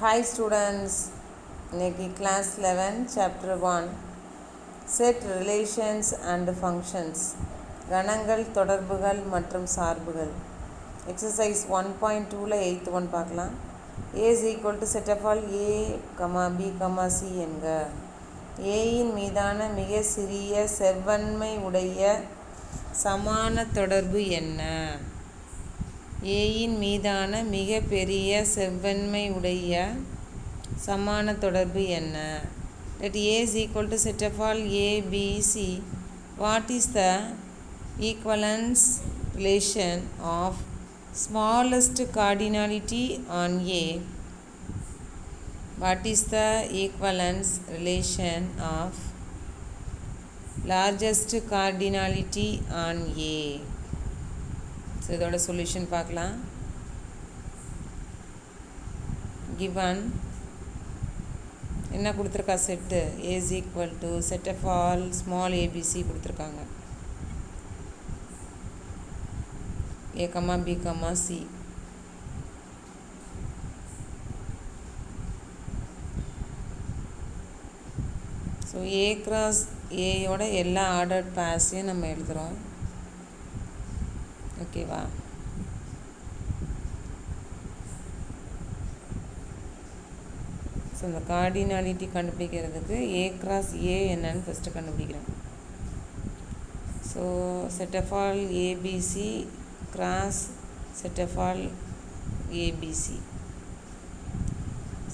Hi students, இன்னைக்கு class 11 chapter 1 set relations and functions கணங்கள் தொடர்புகள் மற்றும் சார்புகள் exercise 1.2ல 8th one பார்க்கலாம். A is equal to set of all A, B, C என்க. Aயின் மீதான மிக சிறிய செவ்வன்மை உடைய சமான தொடர்பு என்ன? ஏயின் மீதான மிக பெரிய செவ்வன்மை உடைய சமான தொடர்பு என்ன? Let A is equal to set of all A, B, C. What is the equivalence relation of smallest cardinality on A? What is the equivalence relation of largest cardinality on A? So இதோட solution பார்க்கலாம். given என்ன கொடுத்துருக்கா set A is equal to set of all small ABC கொடுத்துருக்காங்க. A, B, C. So A cross Aயோட எல்லா ordered பேர்ஸையும் நம்ம எழுதுகிறோம். ஓகேவா? So இந்த கார்டினாலிட்டி கண்டுபிடிக்கிறதுக்கு A cross A என்னன்னு ஃபஸ்ட்டு கண்டுபிடிக்கிறோம். So set of all A B C cross set of all A B C.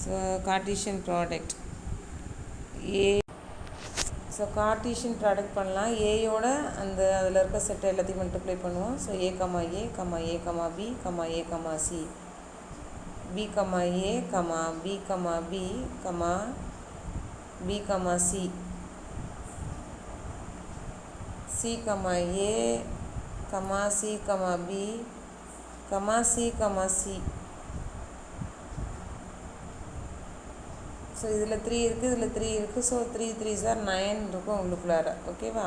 So Cartesian product A. So Cartesian product பண்ணலாம். ஏயோட அந்த அதில் இருக்க செட்டை எல்லாத்தையும் மல்டிப்ளை பண்ணுவோம். So A, B, C, B, A, C, B, C, C. ஸோ இதில் 3 இருக்குது, இதில் 3 இருக்குது. ஸோ 3 3s are 9 இருக்கும் உங்களுக்குள்ளார. ஓகேவா?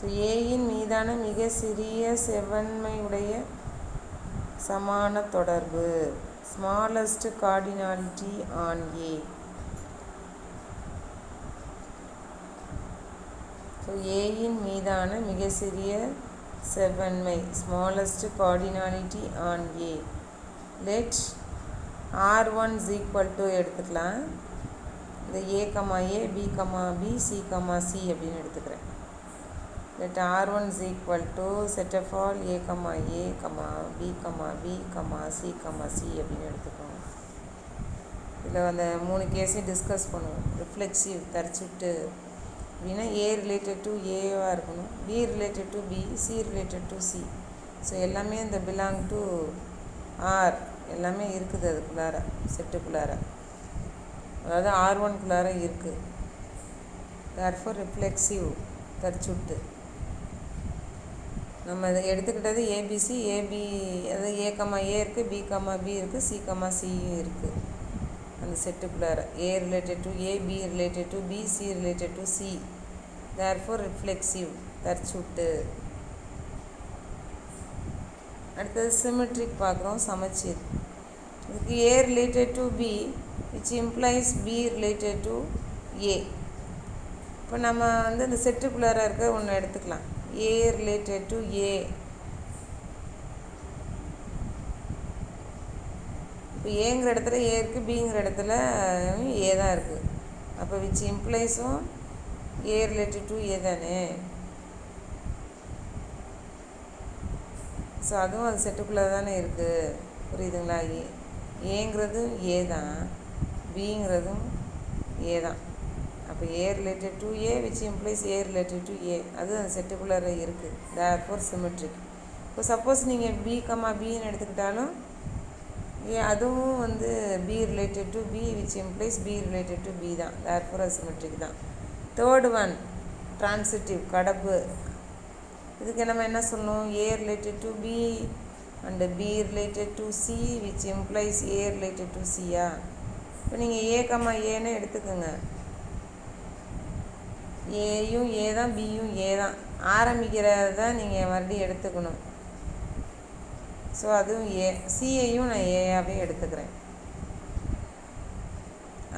ஸோ ஏயின் மீதான மிக சிறிய செவ்வன்மையுடைய சமான தொடர்பு smallest cardinality on A. So ஏயின் மீதான மிக சிறிய செவ்வன்மை smallest cardinality on A. Let R1 is equal to எடுத்துக்கலாம். இந்த A, B, C, அப்படின்னு எடுத்துக்கிறேன். Let R1 is equal to set of all A, B, C, அப்படின்னு எடுத்துக்கோங்க. இதில் அந்த 3 கேஸையும் டிஸ்கஸ் பண்ணுவோம். ரிஃப்ளெக்சிவ் தரிச்சுட்டு அப்படின்னா A ரிலேட்டட் டு ஏவாக இருக்கணும், B related to B, C related to C. So எல்லாமே இந்த பிலாங் டு ஆர் எல்லாமே இருக்குது அதுக்குள்ளார செட்டுக்குள்ளார, அதாவது R1குள்ளார இருக்குது. தேர்ஃபோர் ரிஃப்ளெக்சிவ் தரிச்சுட்டு நம்ம இதை எடுத்துக்கிட்டது ஏபிசி ஏபி, அதாவது A, இருக்குது, B, இருக்குது, C, இருக்குது அந்த செட்டுக்குள்ளார. A related to A, B related to B, C related to C. Therefore reflexive தரிச்சுட்டு. அடுத்தது சிமெட்ரிக் பார்க்குறோம், சமச்சீர். இதுக்கு A related to B which implies B related to A. இப்போ நம்ம வந்து இந்த செட்டுக்குள்ளார இருக்க ஒன்று எடுத்துக்கலாம். A related to A. இப்போ ஏங்கிற இடத்துல ஏ இருக்குது, பிங்கிற இடத்துல ஏ தான் இருக்குது. அப்போ விச் இம்ப்ளைஸும் ஏ ரிலேட்டட் டு ஏ தானே. ஸோ அதுவும் அது செட்டுக்குள்ளே தானே இருக்குது. புரியுதுங்களா? ஏங்கிறதும் ஏ தான், பிங்கிறதும் ஏ தான். அப்போ A related to A which implies A related to A, அது அந்த செட்டுக்குள்ளார இருக்குது. Therefore symmetric. இப்போ சப்போஸ் நீங்கள் பின்னு எடுத்துக்கிட்டாலும் அதுவும் வந்து B related to B which implies B related to B தான். தேர்ஃபோர் அசிமெட்ரிக் தான். தேர்ட் ஒன் ட்ரான்சிட்டிவ் கடப்பு. இதுக்கு நம்ம என்ன சொல்லணும்? A related to B and B related to C which implies A related to Cயா. இப்போ நீங்கள் A, Aன்னு எடுத்துக்கோங்க. ஏயும் ஏ தான், பியும் ஏ தான். ஆரம்பிக்கிறத தான் நீங்கள் மறுபடியும் எடுத்துக்கணும். ஸோ அதுவும் ஏ. சியையும் நான் ஏயாகவே எடுத்துக்கிறேன்.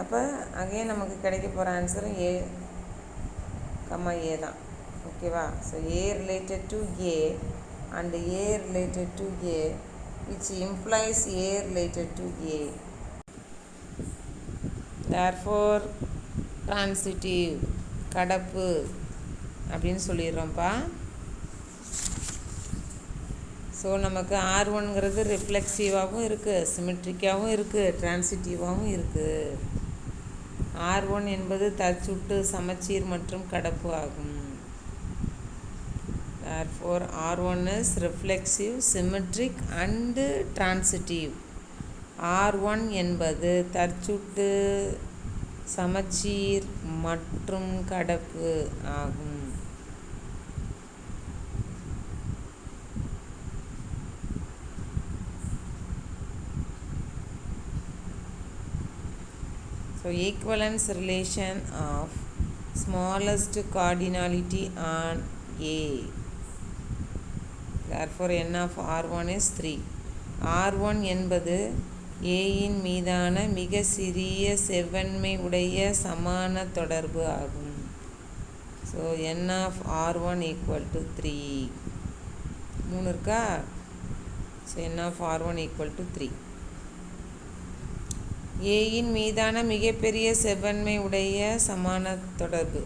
அப்போ அகைன் நமக்கு கிடைக்க போகிற ஆன்சரும் ஏ கம்மா ஏ தான். ஓகேவா? So A related to A and A related to A which implies A related to A. Therefore transitive கடப்பு அப்படின்னு சொல்லிடுறோம்ப்பா. ஸோ நமக்கு R1ங்கிறது ரிஃப்ளெக்சிவாகவும் இருக்குது, சிமெட்ரிக்காகவும் இருக்குது, டிரான்சிட்டிவாகவும் இருக்குது. R1 என்பது தற்சுட்டு சமச்சீர் மற்றும் கடப்பு ஆகும். Therefore R1 is reflexive, symmetric and transitive. R1 என்பது தற்சுட்டு சமச்சீர் மற்றும் கடப்பு ஆகும். So equivalence relation of smallest cardinality on A. Therefore n of R1 is 3. R1 என்பது ஏயின் மீதான மிக சிறிய செவ்வன்மை உடைய சமான தொடர்பு ஆகும். So n of R1 equal to 3. 3 இருக்கா? So n of R1 equal to 3. ஏயின் மீதான மிகப்பெரிய செவ்வன்மை உடைய சமான தொடர்பு,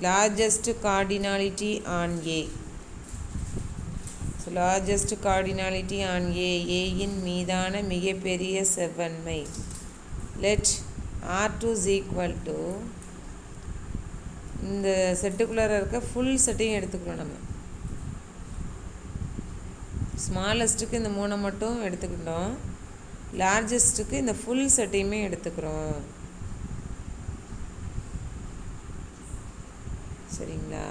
largest cardinality on A. So largest cardinality on A, ஏயின் மீதான மிகப்பெரிய செவ்வன்மை. Let R2 is equal to இந்த செட்டுக்குள்ளார இருக்க ஃபுல் செட்டையும் எடுத்துக்கிறோம். நம்ம ஸ்மாலஸ்ட்டுக்கு இந்த 3 மட்டும் எடுத்துக்கிட்டோம், லார்ஜஸ்ட்டுக்கு இந்த ஃபுல் செட்டையுமே எடுத்துக்கிறோம். சரிங்களா?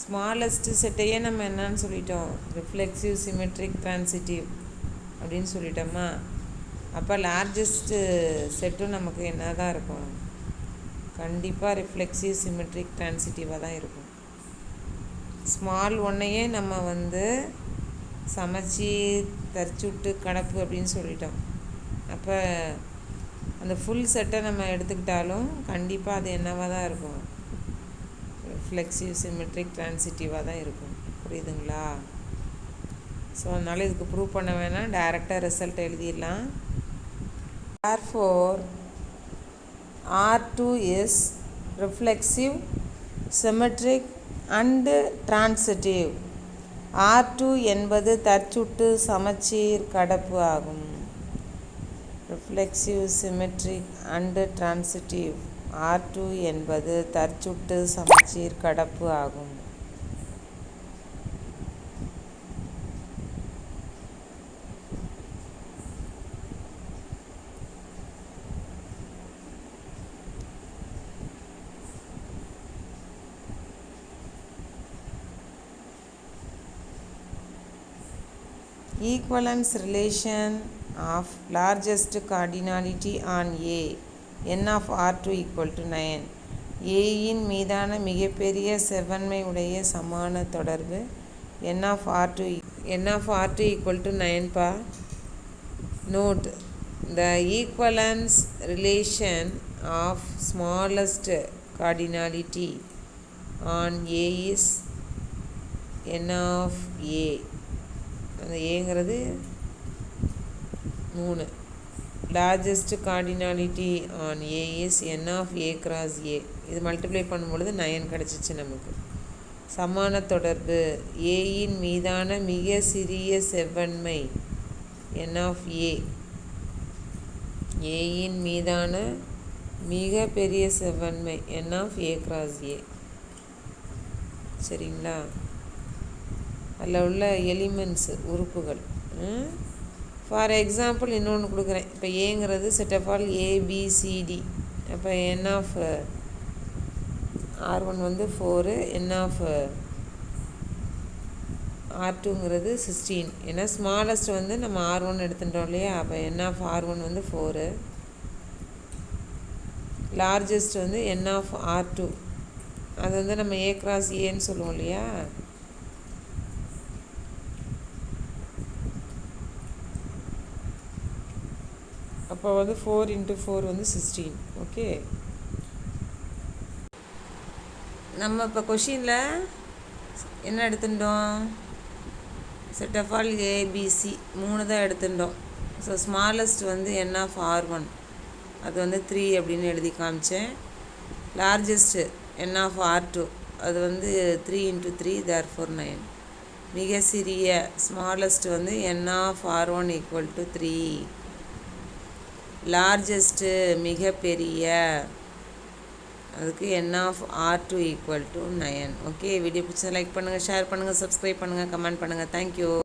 ஸ்மாலஸ்ட் செட்டையே நம்ம என்னன்னு சொல்லிட்டோம், ரிஃப்ளெக்சிவ், சிமெட்ரிக், டிரான்சிட்டிவ் அப்படின்னு சொல்லிட்டோமா. அப்போ லார்ஜஸ்ட்டு செட்டும் நமக்கு என்ன தான் இருக்கும், கண்டிப்பாக ரிஃப்ளெக்சிவ், சிமெட்ரிக், டிரான்சிட்டிவாக தான் இருக்கும். ஸ்மால் ஒன்றையே நம்ம சமச்சீர், தற்சுட்டு, கடப்பு அப்படின்னு சொல்லிட்டோம். அப்போ அந்த ஃபுல் செட்டை நம்ம எடுத்துக்கிட்டாலும் கண்டிப்பாக அது என்னவாக தான் இருக்கும், ரிஃப்ளெக்சிவ், சிமெட்ரிக், டிரான்சிட்டிவாக தான் இருக்கும். புரியுதுங்களா? ஸோ அதனால் இதுக்கு ப்ரூவ் பண்ண வேணாம், டைரெக்டாக ரிசல்ட் எழுதிடலாம். Therefore R2 is reflexive, symmetric and transitive. R2 என்பது தற்சுட்டு சமச்சீர் கடப்பு ஆகும். Reflexive, symmetric and transitive. R2 என்பது தற்சுட்டு சமச்சீர் கடப்பு ஆகும். Equivalence relation of largest cardinality on A, n of R2 equal to 9. ஏயின் மீதான மிகப்பெரிய செவ்வன்மை உடைய சமான தொடர்பு n of R2 equal to 9 பா. Note the equivalence relation of smallest cardinality on A is n of A. அந்த ஏங்கிறது 3. Largest cardinality on A is n of A cross A. இது மல்டிப்ளை பண்ணும்பொழுது 9 கிடச்சிச்சு நமக்கு. சமான தொடர்பு, ஏயின் மீதான மிக சிறிய செவ்வன்மை n of A, ஏயின் மீதான மிக பெரிய செவ்வன்மை n of A cross A. சரிங்களா? அதில் உள்ள எலிமெண்ட்ஸு, உறுப்புகள். ஃபார் எக்ஸாம்பிள் இன்னொன்று கொடுக்குறேன். இப்போ ஏங்கிறது செட் ஆஃப் ஆல் ஏபிசிடி. அப்போ n of R1 4, n of R2ங்கிறது 16. ஏன்னா ஸ்மாலஸ்ட் நம்ம R1 எடுத்துட்டோம் இல்லையா. அப்போ n of R1 4, லார்ஜஸ்ட் வந்து n ஆஃப் R2, அது வந்து நம்ம A கிராஸ் ஏன்னு சொல்லுவோம் இல்லையா. அப்போ வந்து 4 × 4 வந்து 16. ஓகே, நம்ம இப்போ கொஷினில் என்ன எடுத்துட்டோம்? செட் ஆஃப் ஆல் ஏபிசி 3 தான் எடுத்துட்டோம். ஸோ ஸ்மாலஸ்ட் வந்து n ஆஃப் R1, அது வந்து 3 அப்படின்னு எழுதி காமிச்சேன். லார்ஜஸ்ட்டு n ஆஃப் R2, அது வந்து 3 × 3 therefore 9. மிக சிறிய ஸ்மாலஸ்ட் வந்து n ஆஃப் R1 = 3. லார்ஜஸ்ட்டு மிக பெரிய, அதுக்கு n of R2 = 9. Okay, video பிடிச்சா லைக் பண்ணுங்கள், ஷேர் பண்ணுங்கள், சப்ஸ்கிரைப் பண்ணுங்கள், கமெண்ட் பண்ணுங்கள். தேங்க்யூ.